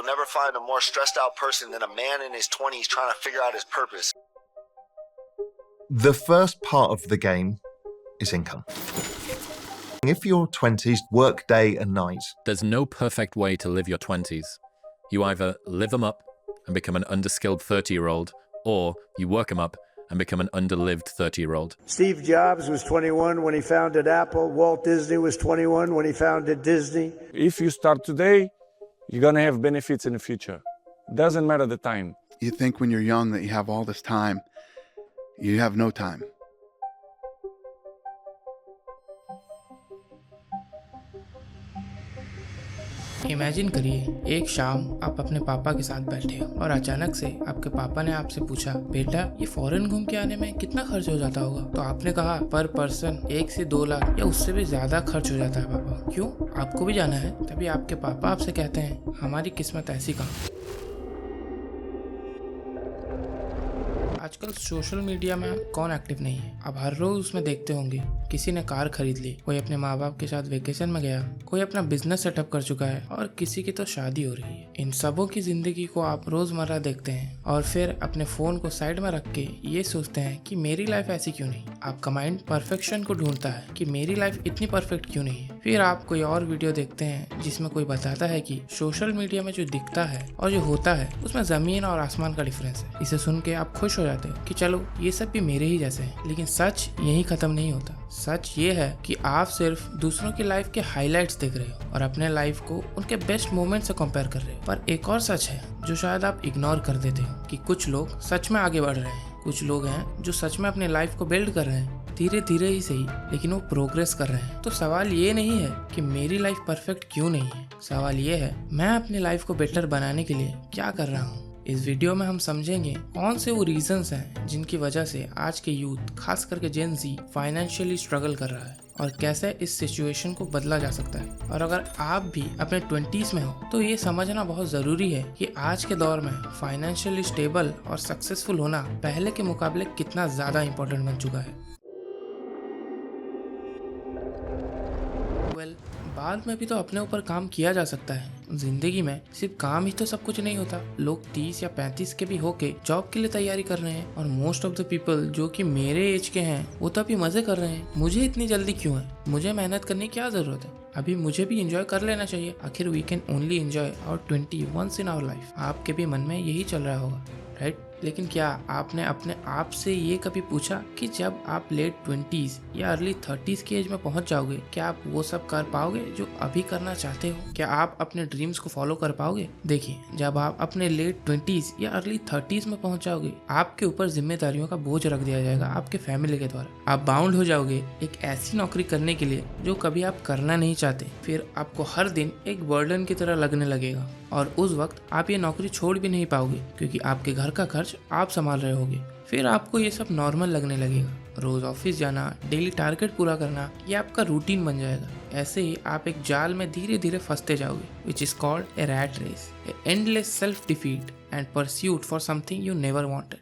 will never find a more stressed out person than a man in his 20s trying to figure out his purpose. The first part of the game is income. If your 20s work day and night. There's no perfect way to live your 20s. You either live them up and become an underskilled 30-year-old, or you work them up and become an underlived 30-year-old. Steve Jobs was 21 when he founded Apple. Walt Disney was 21 when he founded Disney. If you start today, you're going to have benefits in the future. Doesn't matter the time. You think when you're young that you have all this time. You have no time. Imagine करिए एक शाम आप अपने पापा के साथ बैठे हो और अचानक से आपके पापा ने आपसे पूछा, बेटा ये फॉरेन घूम के आने में कितना खर्च हो जाता होगा? तो आपने कहा पर पर्सन 1 से 2 लाख या उससे भी ज्यादा खर्च हो जाता है पापा। क्यों, आपको भी जाना है? तभी आपके पापा आपसे कहते हैं, हमारी किस्मत ऐसी कहाँ। आजकल सोशल मीडिया में कौन एक्टिव नहीं है? अब हर रोज उसमें देखते होंगे किसी ने कार खरीद ली, कोई अपने माँ बाप के साथ वेकेशन में गया, कोई अपना बिजनेस सेटअप कर चुका है और किसी की तो शादी हो रही है। इन सबों की जिंदगी को आप रोजमर्रा देखते हैं और फिर अपने फोन को साइड में रख के ये सोचते हैं कि मेरी लाइफ ऐसी क्यों नहीं। आपका माइंड परफेक्शन को ढूंढता है कि मेरी लाइफ इतनी परफेक्ट क्यों नहीं है। फिर आप कोई और वीडियो देखते हैं जिसमें कोई बताता है कि सोशल मीडिया में जो दिखता है और जो होता है उसमें जमीन और आसमान का डिफरेंस है। इसे सुन के आप खुश हो जाते हैं कि चलो ये सब भी मेरे ही जैसे हैं। लेकिन सच यही खत्म नहीं होता। सच ये है कि आप सिर्फ दूसरों की लाइफ के हाइलाइट्स देख रहे हो और अपने लाइफ को उनके बेस्ट मोमेंट से कंपेयर कर रहे हो। पर एक और सच है जो शायद आप इग्नोर कर देते हो कि कुछ लोग सच में आगे बढ़ रहे हैं। कुछ लोग हैं जो सच में अपने लाइफ को बिल्ड कर रहे हैं, धीरे धीरे ही सही, लेकिन वो प्रोग्रेस कर रहे हैं। तो सवाल ये नहीं है कि मेरी लाइफ परफेक्ट क्यों नहीं है, सवाल ये है मैं अपनी लाइफ को बेटर बनाने के लिए क्या कर रहा हूँ। इस वीडियो में हम समझेंगे कौन से वो रीजंस हैं जिनकी वजह से आज के यूथ, खास करके जेन ज़ी, फाइनेंशियली स्ट्रगल कर रहा है और कैसे इस सिचुएशन को बदला जा सकता है। और अगर आप भी अपने 20s में हो तो ये समझना बहुत ज़रूरी है कि आज के दौर में फाइनेंशियली स्टेबल और सक्सेसफुल होना पहले के मुकाबले कितना ज़्यादा इम्पोर्टेंट बन चुका है। बाद में भी तो अपने ऊपर काम किया जा सकता है। जिंदगी में सिर्फ काम ही तो सब कुछ नहीं होता। लोग 30 या 35 के भी होके जॉब के लिए तैयारी कर रहे हैं और मोस्ट ऑफ द पीपल जो कि मेरे एज के हैं वो तो अभी मजे कर रहे हैं। मुझे इतनी जल्दी क्यों है? मुझे मेहनत करने की क्या जरूरत है? अभी मुझे भी एंजॉय कर लेना चाहिए। आखिर we can only enjoy our 20 once in our life. आपके भी मन में यही चल रहा होगा, राइट? लेकिन क्या आपने अपने आप से ये कभी पूछा कि जब आप लेट 20s या अर्ली 30s की एज में पहुंच जाओगे, क्या आप वो सब कर पाओगे जो अभी करना चाहते हो? क्या आप अपने ड्रीम्स को फॉलो कर पाओगे? देखिए, जब आप अपने लेट 20s या अर्ली 30s में पहुंच जाओगे, आपके ऊपर जिम्मेदारियों का बोझ रख दिया जाएगा आपके फैमिली के द्वारा। आप बाउंड हो जाओगे एक ऐसी नौकरी करने के लिए जो कभी आप करना नहीं चाहते। फिर आपको हर दिन एक बर्डन की तरह लगने लगेगा और उस वक्त आप ये नौकरी छोड़ भी नहीं पाओगे क्योंकि आपके घर का खर्च आप संभाल रहे होगे। फिर आपको ये सब नॉर्मल लगने लगेगा। रोज ऑफिस जाना, डेली टारगेट पूरा करना, ये आपका रूटीन बन जाएगा। ऐसे ही आप एक जाल में धीरे धीरे फंसते जाओगे, which is called a rat race, a endless self defeat and pursuit for something you never wanted.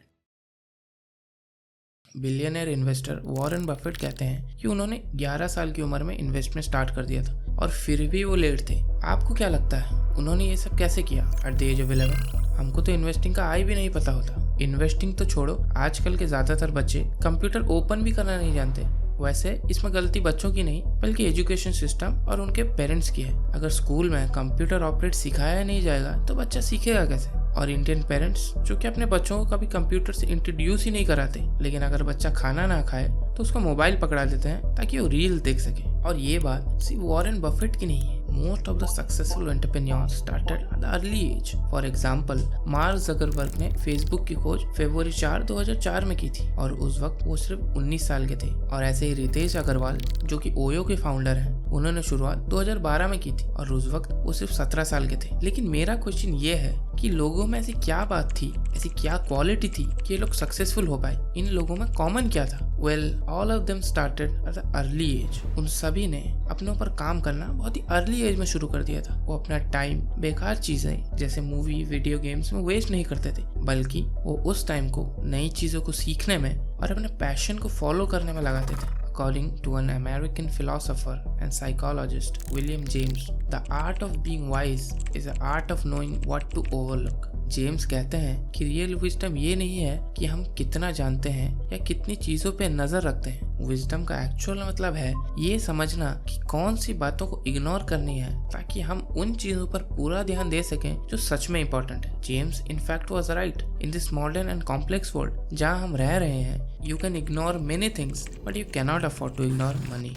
Billionaire investor Warren Buffett कहते हैं कि उन्होंने 11 साल की उम्र में इन्वेस्टमेंट स्टार्ट कर दिया था और फिर भी वो लेट थे। आपको क्या लगता है उन्होंने ये सब कैसे किया एट द एज ऑफ 11? हमको तो इन्वेस्टिंग का आई भी नहीं पता होता। इन्वेस्टिंग तो छोड़ो, आजकल के ज्यादातर बच्चे कंप्यूटर ओपन भी करना नहीं जानते। वैसे इसमें गलती बच्चों की नहीं बल्कि एजुकेशन सिस्टम और उनके पेरेंट्स की है। अगर स्कूल में कंप्यूटर ऑपरेट सिखाया नहीं जाएगा तो बच्चा सीखेगा कैसे? और इंडियन पेरेंट्स जो कि अपने बच्चों को कभी कंप्यूटर से इंट्रोड्यूस ही नहीं कराते, लेकिन अगर बच्चा खाना ना खाए तो उसका मोबाइल पकड़ा देते हैं ताकि वो रील देख सके। और ये बात सिर्फ वॉरेन बफेट की नहीं है। Most of the successful entrepreneurs started at the early age. For example, Mark Zuckerberg ने फेसबुक की खोज फरवरी 4, 2004 में की थी और उस वक्त वो सिर्फ 19 साल के थे। और ऐसे ही रितेश अग्रवाल जो कि ओयो के फाउंडर हैं, उन्होंने शुरुआत 2012 में की थी और उस वक्त वो सिर्फ 17 साल के थे। लेकिन मेरा क्वेश्चन ये है कि लोगों में ऐसी क्या बात थी, ऐसी क्या क्वालिटी थी कि ये लोग सक्सेसफुल हो पाए? इन लोगों में कॉमन क्या था? Well, all of them started at the early age. उन सभी ने अपने ऊपर काम करना बहुत ही अर्ली एज में शुरू कर दिया था। वो अपना टाइम बेकार चीजें जैसे मूवी, वीडियो गेम्स में वेस्ट नहीं करते थे, बल्कि वो उस टाइम को नई चीजों को सीखने में और अपने पैशन को फॉलो करने में लगाते थे। According to an American philosopher and psychologist, William James, the art of being wise is the art of knowing what to overlook. James कहते हैं कि रियल विजडम ये नहीं है कि हम कितना जानते हैं या कितनी चीजों पे नजर रखते हैं। विजडम का एक्चुअल मतलब है ये समझना कि कौन सी बातों को इग्नोर करनी है ताकि हम उन चीजों पर पूरा ध्यान दे सकें जो सच में इम्पोर्टेंट है। James in fact was right. In this modern and complex world जहाँ हम रह रहे हैं, you can ignore many things but you cannot afford to ignore money.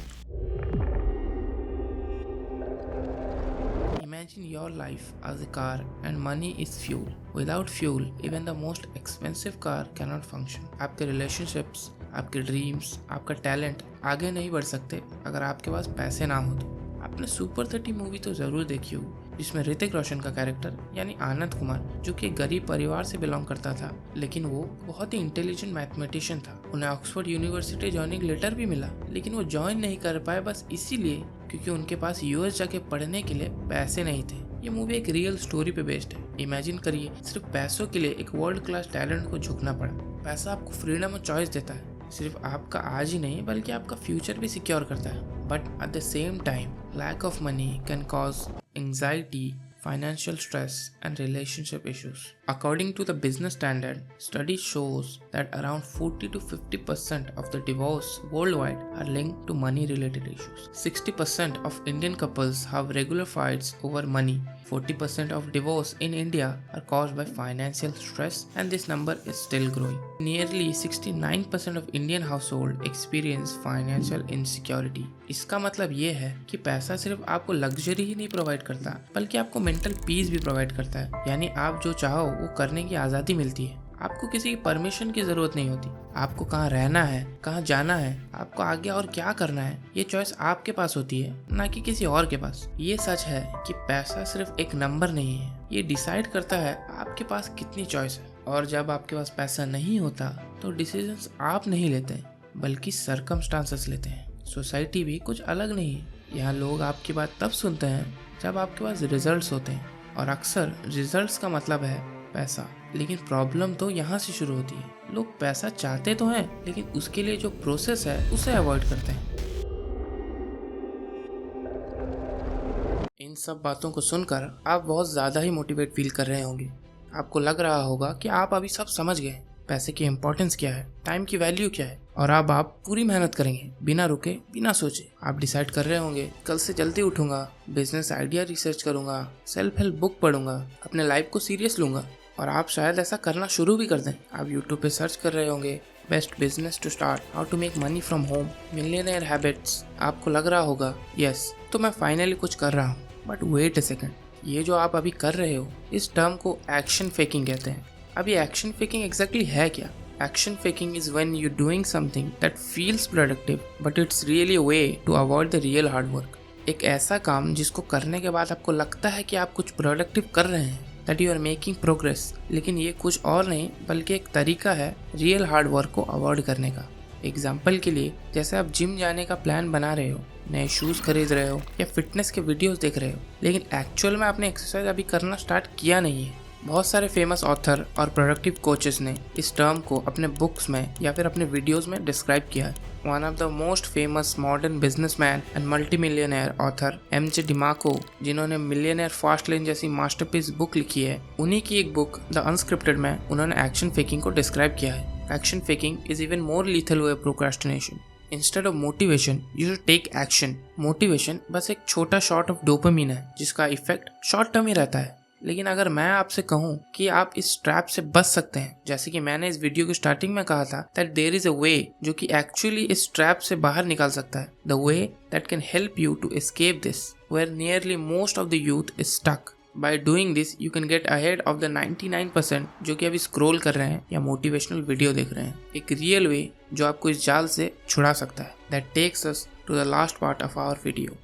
Imagine your life as a car and money is fuel. Without fuel, even the most expensive car cannot function. आपके relationships, आपके dreams, आपका talent आगे नहीं बढ़ सकते अगर आपके पास पैसे ना हो तो। आपने सुपर 30 मूवी तो जरूर देखी होगी जिसमें ऋतिक रोशन का कैरेक्टर यानी आनंद कुमार, जो कि एक गरीब परिवार से बिलोंग करता था, लेकिन वो बहुत ही इंटेलिजेंट मैथमेटिशियन था। उन्हें ऑक्सफोर्ड यूनिवर्सिटी ज्वाइनिंग लेटर भी मिला, लेकिन वो ज्वाइन नहीं कर पाए बस इसीलिए क्योंकि उनके पास यूएस जाके पढ़ने के लिए पैसे नहीं थे। ये मूवी एक रियल स्टोरी पे बेस्ड है। इमेजिन करिए सिर्फ पैसों के लिए एक वर्ल्ड क्लास टैलेंट को झुकना पड़ा। पैसा आपको फ्रीडम और चॉइस देता है, सिर्फ आपका आज ही नहीं बल्कि आपका फ्यूचर भी सिक्योर करता है। But at the same time lack of money can cause anxiety, financial stress and relationship issues. According to the Business Standard, study shows that around 40 to 50% of the divorce worldwide are linked to money related issues. 60% of Indian couples have regular fights over money. 40% of divorce in India are caused by financial stress and this number is still growing. Nearly 69% of Indian households experience financial insecurity. इसका मतलब ये है कि पैसा सिर्फ आपको luxury ही नहीं provide करता बल्कि आपको मेंटल पीस भी प्रोवाइड करता है। यानी आप जो चाहो वो करने की आज़ादी मिलती है। आपको किसी की परमिशन की ज़रूरत नहीं होती। आपको कहाँ रहना है, कहाँ जाना है, आपको आगे और क्या करना है, ये चॉइस आपके पास होती है, ना कि किसी और के पास। ये सच है कि पैसा सिर्फ एक नंबर नहीं है, ये डिसाइड करता है आपके पास कितनी चॉइस है। और जब आपके पास पैसा नहीं होता तो डिसीजंस आप नहीं लेते बल्कि सर्कमस्टांसेस लेते हैं। सोसाइटी भी कुछ अलग नहीं है। यहाँ लोग आपकी बात तब सुनते हैं जब आपके पास रिजल्ट्स होते हैं, और अक्सर रिजल्ट्स का मतलब है पैसा। लेकिन प्रॉब्लम तो यहाँ से शुरू होती है। लोग पैसा चाहते तो हैं लेकिन उसके लिए जो प्रोसेस है उसे अवॉइड करते हैं। इन सब बातों को सुनकर आप बहुत ज़्यादा ही मोटिवेट फील कर रहे होंगे। आपको लग रहा होगा कि आप अभी सब समझ गए, पैसे की इम्पोर्टेंस क्या है, टाइम की वैल्यू क्या है, और अब आप पूरी मेहनत करेंगे बिना रुके बिना सोचे। आप डिसाइड कर रहे होंगे कल से जल्दी उठूंगा, बिजनेस आइडिया रिसर्च करूंगा, सेल्फ हेल्प बुक पढ़ूंगा, अपने लाइफ को सीरियस लूंगा। और आप शायद ऐसा करना शुरू भी कर दें। आप यूट्यूब पे सर्च कर रहे होंगे best business to start, how to make money from home, millionaire habits. आपको लग रहा होगा यस तो मैं फाइनली कुछ कर रहा हूँ। बट वेट अ सेकेंड, ये जो आप अभी कर रहे हो इस टर्म को एक्शन फेकिंग कहते हैं। अब ये एक्शन फेकिंग एग्जैक्टली है क्या? Action faking is when you're doing something that feels productive but it's really a way to avoid the real hard work. एक ऐसा काम जिसको करने के बाद आपको लगता है कि आप कुछ प्रोडक्टिव कर रहे हैं, that you are making progress, लेकिन ये कुछ और नहीं बल्कि एक तरीका है रियल हार्ड वर्क को अवॉइड करने का। एग्जाम्पल के लिए जैसे आप जिम जाने का प्लान बना रहे हो, नए शूज़ खरीद रहे हो या फिटनेस के वीडियोस देख रहे हो, लेकिन एक्चुअल में आपने एक्सरसाइज अभी करना स्टार्ट किया नहीं है। बहुत सारे फेमस ऑथर और प्रोडक्टिव कोचेस ने इस टर्म को अपने बुक्स में या फिर अपने वीडियोस में डिस्क्राइब किया है। One of the most famous modern businessman and multi millionaire author MJ DeMarco, जिन्होंने मिलियनेयर फास्ट लेन जैसी मास्टरपीस बुक लिखी है, उन्हीं की एक बुक द अनस्क्रिप्टेड में उन्होंने एक्शन फेकिंग को डिस्क्राइब किया है। Action faking is even more lethal way procrastination. Instead of motivation you should take action. Motivation बस एक छोटा शॉट ऑफ डोपामिन है जिसका इफेक्ट शॉर्ट टर्म ही रहता है। लेकिन अगर मैं आपसे कहूं कि आप इस ट्रैप से बच सकते हैं, जैसे कि मैंने इस वीडियो की स्टार्टिंग में कहा था दैट देयर इज अ वे जो कि एक्चुअली इस ट्रैप से बाहर निकाल सकता है, the way that can help you to escape this where nearly most of the youth is stuck. By doing this you can get ahead of the 99% जो कि अभी स्क्रॉल कर रहे हैं या मोटिवेशनल वीडियो देख रहे हैं। एक रियल वे जो आपको इस जाल से छुड़ा सकता है। That takes us to the last part of our video.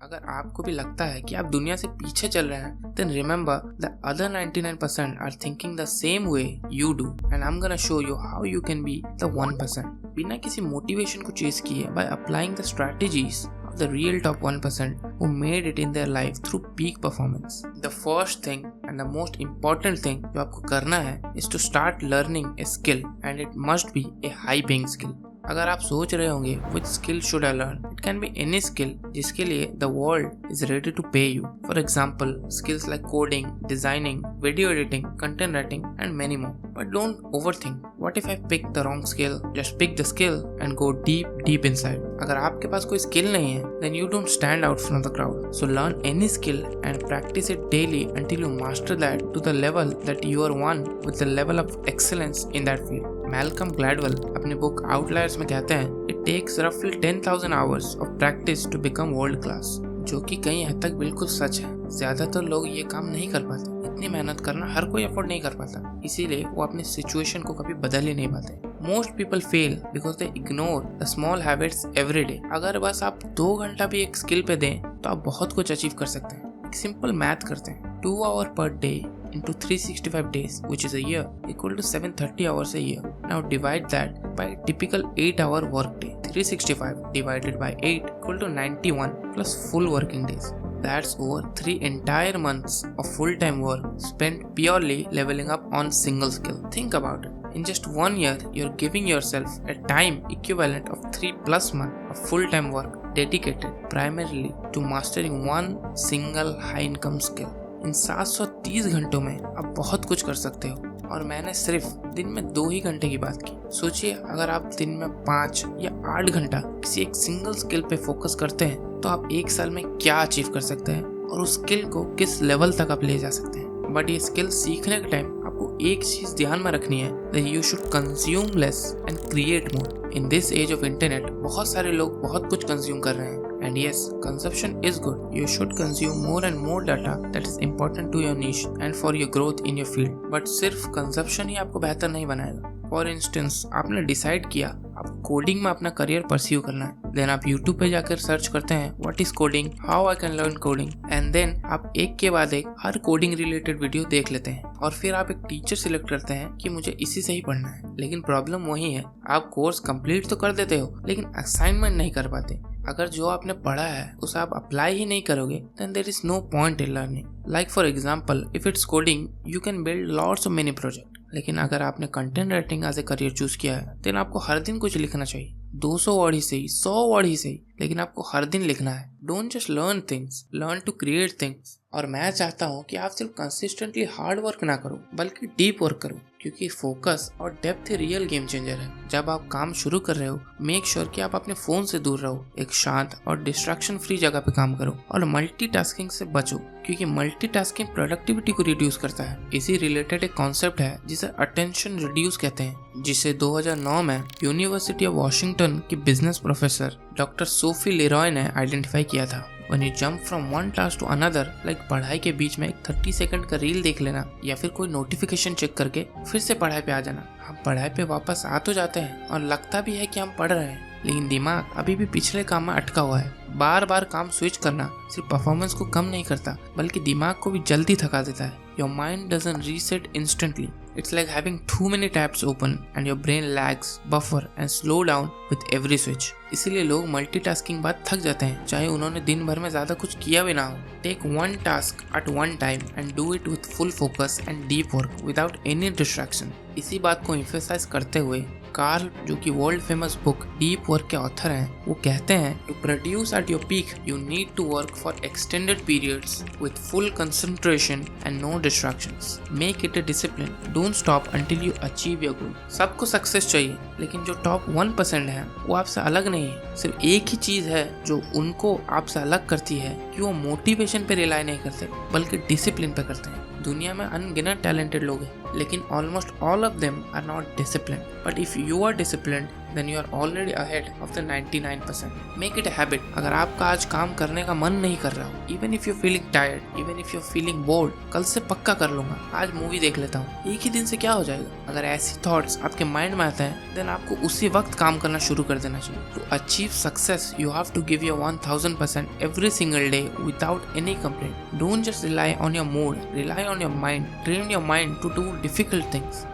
अगर आपको भी लगता है कि आप दुनिया से पीछे चल रहे हैं, then remember the other 99% are thinking the same way you do and I'm gonna show you how you can be the 1%. बिना किसी मोटिवेशन को चेस किए, by applying the strategies of the real top 1% who made it in their life through peak performance. The first thing, and and the most important thing जो आपको करना है is to start learning a skill and it must be a high paying skill. अगर आप सोच रहे होंगे which skill should I learn, it can be any skill जिसके लिए the world is ready to pay you. For example, skills like coding, designing, video editing, content writing and many more. But don't overthink. What if I pick the wrong skill? Just pick the skill and go deep inside. अगर आपके पास कोई skill नहीं है, then you don't stand out from the crowd. So learn any skill and practice it daily until you master that to the level that you are one with the level of excellence in that field. Malcolm Gladwell अपनी book Outliers में कहते हैं It takes roughly 10,000 hours of practice to become world class, जो कि कई हद तक बिल्कुल सच है। ज्यादातर लोग ये काम नहीं कर पाते, इतनी मेहनत करना हर कोई अफोर्ड नहीं कर पाता, इसीलिए वो अपनी सिचुएशन को कभी बदल ही नहीं पाते। Most people fail because they ignore the small habits every day. अगर बस आप 2 घंटा भी एक स्किल पे दें तो आप बहुत कुछ अचीव कर सकते हैं। एक सिंपल मैथ करते हैं, 2 hours per day into 365 days, which is a year, equal to 730 hours a year. Now divide that by a typical 8-hour work day. 365 divided by 8 equal to 91 plus full working days. That's over 3 entire months of full-time work spent purely leveling up on single skill. Think about it. In just 1 year, you're giving yourself a time equivalent of 3+ months of full-time work dedicated primarily to mastering one single high-income skill. इन 730 घंटों में आप बहुत कुछ कर सकते हो और मैंने सिर्फ दिन में 2 ही घंटे की बात की। सोचिए अगर आप दिन में 5 या 8 घंटा किसी एक सिंगल स्किल पे फोकस करते हैं तो आप 1 साल में क्या अचीव कर सकते हैं और उस स्किल को किस लेवल तक आप ले जा सकते हैं। बट ये स्किल सीखने के टाइम आपको एक चीज ध्यान में रखनी है that you should consume less and create more. In this age of internet बहुत सारे लोग बहुत कुछ कंज्यूम कर रहे हैं and yes, consumption is good. You should consume more and more data that is important to your niche and for your growth in your field. But सिर्फ consumption ही आपको बेहतर नहीं बनाएगा। फॉर इंस्टेंस आपने डिसाइड किया आप कोडिंग में अपना करियर परस्यू करना है, देन आप यूट्यूब पे जाकर सर्च करते हैं what is coding, how I can learn coding, and then आप एक के बाद एक हर कोडिंग रिलेटेड वीडियो देख लेते हैं और फिर आप एक टीचर सिलेक्ट करते हैं कि मुझे इसी से ही पढ़ना है। लेकिन प्रॉब्लम वही है, आप कोर्स कंप्लीट तो कर देते हो लेकिन असाइनमेंट नहीं कर पाते। अगर जो आपने पढ़ा है उसे आप अप्लाई ही नहीं करोगे then there is no point in learning. Like for example, if it's coding, you can build lots of many projects. लेकिन अगर आपने content writing as a career choose किया है then आपको हर दिन कुछ लिखना चाहिए, 200 वर्ड ही सही, 100 वर्ड ही सही, लेकिन आपको हर दिन लिखना है। Don't just learn things, learn to create things. और मैं चाहता हूँ कि आप सिर्फ कंसिस्टेंटली हार्ड वर्क ना करो बल्कि डीप वर्क करो, क्योंकि फोकस और डेप्थ रियल गेम चेंजर है। जब आप काम शुरू कर रहे हो मेक श्योर कि आप अपने फोन से दूर रहो, एक शांत और डिस्ट्रैक्शन फ्री जगह पे काम करो और मल्टीटास्किंग से बचो, क्योंकि मल्टीटास्किंग प्रोडक्टिविटी को रिड्यूस करता है। इसी रिलेटेड एक कॉन्सेप्ट है जिसे अटेंशन रिड्यूस कहते हैं, जिसे 2009 में यूनिवर्सिटी ऑफ वॉशिंगटन की business professor doctor Sophie Leroy ने आइडेंटिफाई किया था। When you jump from one task to another, like पढ़ाई के बीच में एक 30 सेकंड का रील देख लेना या फिर कोई नोटिफिकेशन चेक करके फिर से पढ़ाई पे आ जाना, हम पढ़ाई पे वापस आ तो जाते हैं और लगता भी है कि हम पढ़ रहे हैं, लेकिन दिमाग अभी भी पिछले काम में अटका हुआ है। बार बार काम स्विच करना सिर्फ परफॉर्मेंस को कम नहीं करता बल्कि दिमाग को भी जल्दी थका देता है। Your mind doesn't reset instantly. It's like having too many tabs open and your brain lags, buffer and slow down with every switch. इसीलिए लोग मल्टीटास्किंग बाद थक जाते हैं, चाहे उन्होंने दिन भर में ज्यादा कुछ किया भी ना हो। Take one task at one time and do it with full focus and deep work without any distraction. इसी बात को emphasize करते हुए कार्ल, जो कि world famous book deep work के ऑथर हैं, वो कहते हैं to produce at your peak you need to work for extended periods with full concentration and no distractions. Make it a discipline, don't stop until you achieve your goal. सबको success चाहिए, लेकिन जो top 1% है वो आपसे अलग नहीं है। सिर्फ एक ही चीज है जो उनको आपसे अलग करती है कि वो मोटिवेशन पे रिलाई नहीं करते बल्कि डिसिप्लिन पे करते हैं। दुनिया में अनगिनत टैलेंटेड लोग हैं, लेकिन almost all of them are not disciplined. But if you are disciplined then you are already ahead of the 99%. Make it a habit. अगर आपका आज काम करने का मन नहीं कर रहा हो, even if you're feeling tired, even if you're feeling bored, कल से पक्का कर लूंगा, आज मूवी देख लेता हूँ, एक ही दिन से क्या हो जाएगा। अगर ऐसी थॉट्स आपके माइंड में आते हैं then आपको उसी वक्त काम करना शुरू कर देना चाहिए। To achieve success, you have to give your 1000% every single day without any complaint. Don't just rely on your mood, rely on your mind. Train your mind to do difficult things.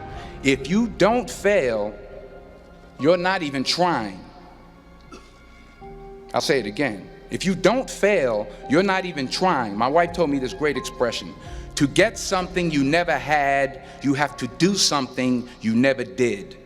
If you don't fail, you're not even trying. I'll say it again. If you don't fail, you're not even trying. My wife told me this great expression. To get something you never had, you have to do something you never did.